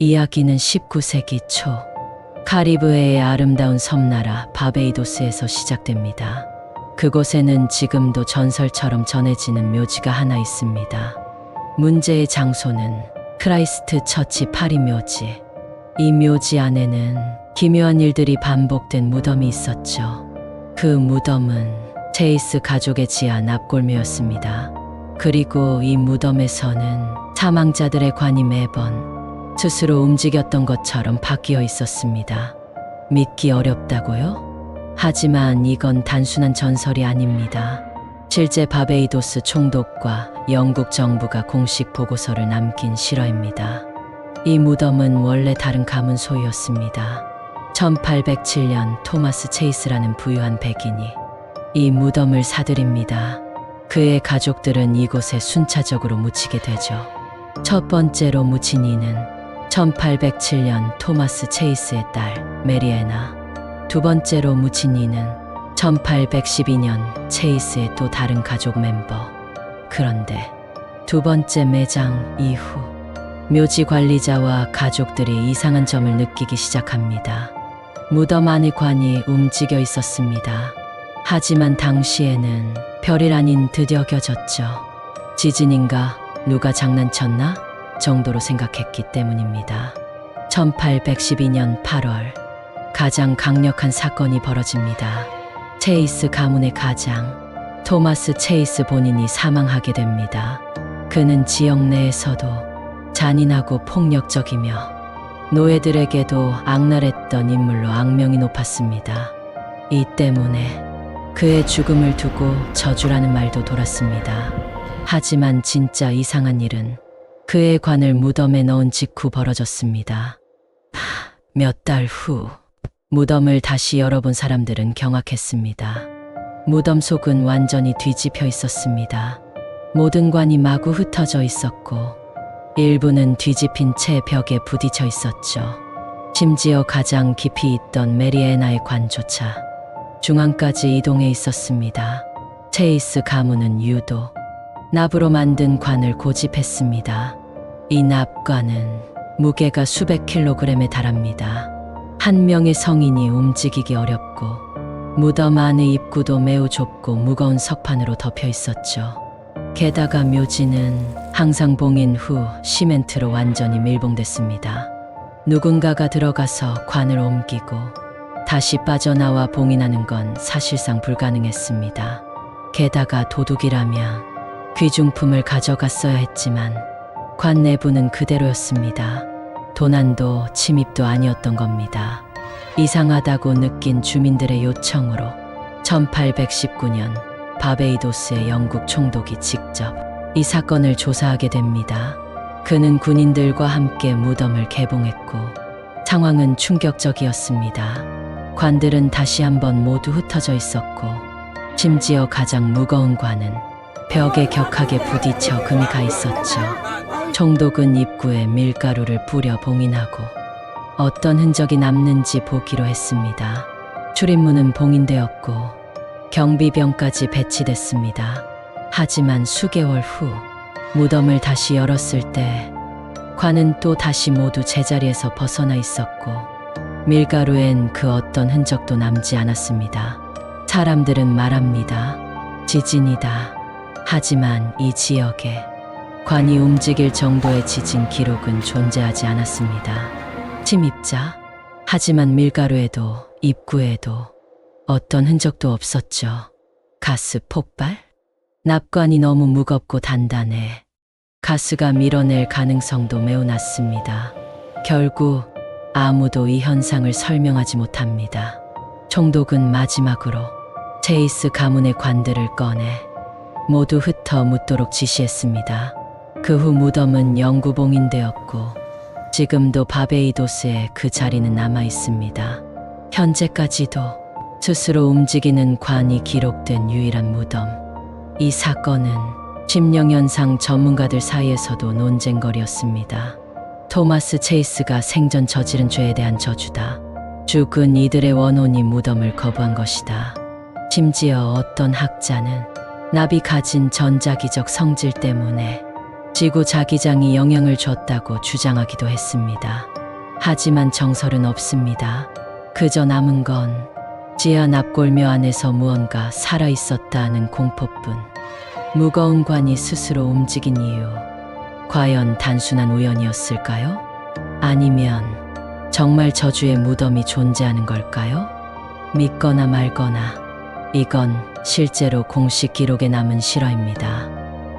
이야기는 19세기 초 카리브해의 아름다운 섬나라 바베이도스에서 시작됩니다. 그곳에는 지금도 전설처럼 전해지는 묘지가 하나 있습니다. 문제의 장소는 크라이스트 처치 파리 묘지. 이 묘지 안에는 기묘한 일들이 반복된 무덤이 있었죠. 그 무덤은 체이스 가족의 지하 납골묘였습니다. 그리고 이 무덤에서는 사망자들의 관이 매번 스스로 움직였던 것처럼 바뀌어 있었습니다. 믿기 어렵다고요? 하지만 이건 단순한 전설이 아닙니다. 실제 바베이도스 총독과 영국 정부가 공식 보고서를 남긴 실화입니다. 이 무덤은 원래 다른 가문 소유였습니다. 1807년 토마스 체이스라는 부유한 백인이 이 무덤을 사들입니다. 그의 가족들은 이곳에 순차적으로 묻히게 되죠. 첫 번째로 묻힌 이는 1807년 토마스 체이스의 딸 메리애나, 두 번째로 묻힌 이는 1812년 체이스의 또 다른 가족 멤버. 그런데 두 번째 매장 이후 묘지 관리자와 가족들이 이상한 점을 느끼기 시작합니다. 무덤 안의 관이 움직여 있었습니다. 하지만 당시에는 별일 아닌 듯 여겨졌죠. 지진인가? 누가 장난쳤나? 정도로 생각했기 때문입니다. 1812년 8월 가장 강력한 사건이 벌어집니다. 체이스 가문의 가장 토마스 체이스 본인이 사망하게 됩니다. 그는 지역 내에서도 잔인하고 폭력적이며 노예들에게도 악랄했던 인물로 악명이 높았습니다. 이 때문에 그의 죽음을 두고 저주라는 말도 돌았습니다. 하지만 진짜 이상한 일은 그의 관을 무덤에 넣은 직후 벌어졌습니다. 몇 달 후 무덤을 다시 열어본 사람들은 경악했습니다. 무덤 속은 완전히 뒤집혀 있었습니다. 모든 관이 마구 흩어져 있었고 일부는 뒤집힌 채 벽에 부딪혀 있었죠. 심지어 가장 깊이 있던 메리애나의 관조차 중앙까지 이동해 있었습니다. 체이스 가문은 유독 납으로 만든 관을 고집했습니다. 이 납관은 무게가 수백 킬로그램에 달합니다. 한 명의 성인이 움직이기 어렵고 무덤 안의 입구도 매우 좁고 무거운 석판으로 덮여 있었죠. 게다가 묘지는 항상 봉인 후 시멘트로 완전히 밀봉됐습니다. 누군가가 들어가서 관을 옮기고 다시 빠져나와 봉인하는 건 사실상 불가능했습니다. 게다가 도둑이라면 귀중품을 가져갔어야 했지만 관 내부는 그대로였습니다. 도난도 침입도 아니었던 겁니다. 이상하다고 느낀 주민들의 요청으로 1819년 바베이도스의 영국 총독이 직접 이 사건을 조사하게 됩니다. 그는 군인들과 함께 무덤을 개봉했고 상황은 충격적이었습니다. 관들은 다시 한번 모두 흩어져 있었고 심지어 가장 무거운 관은 벽에 격하게 부딪혀 금이 가 있었죠. 총독은 입구에 밀가루를 뿌려 봉인하고 어떤 흔적이 남는지 보기로 했습니다. 출입문은 봉인되었고 경비병까지 배치됐습니다. 하지만 수개월 후 무덤을 다시 열었을 때 관은 또 다시 모두 제자리에서 벗어나 있었고 밀가루엔 그 어떤 흔적도 남지 않았습니다. 사람들은 말합니다. 지진이다. 하지만 이 지역에 관이 움직일 정도의 지진 기록은 존재하지 않았습니다. 침입자? 하지만 밀가루에도 입구에도 어떤 흔적도 없었죠. 가스 폭발? 납관이 너무 무겁고 단단해 가스가 밀어낼 가능성도 매우 낮습니다. 결국 아무도 이 현상을 설명하지 못합니다. 총독은 마지막으로 체이스 가문의 관들을 꺼내 모두 흩어 묻도록 지시했습니다. 그 후 무덤은 영구 봉인되었고 지금도 바베이도스에 그 자리는 남아 있습니다. 현재까지도 스스로 움직이는 관이 기록된 유일한 무덤. 이 사건은 심령현상 전문가들 사이에서도 논쟁거리였습니다. 토마스 체이스가 생전 저지른 죄에 대한 저주다. 죽은 이들의 원혼이 무덤을 거부한 것이다. 심지어 어떤 학자는 납이 가진 전자기적 성질 때문에 지구 자기장이 영향을 줬다고 주장하기도 했습니다. 하지만 정설은 없습니다. 그저 남은 건 지하 납골묘 안에서 무언가 살아있었다는 공포뿐. 무거운 관이 스스로 움직인 이유, 과연 단순한 우연이었을까요? 아니면 정말 저주의 무덤이 존재하는 걸까요? 믿거나 말거나, 이건 실제로 공식 기록에 남은 실화입니다.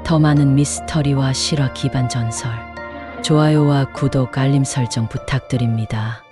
더 많은 미스터리와 실화 기반 전설, 좋아요와 구독, 알림 설정 부탁드립니다.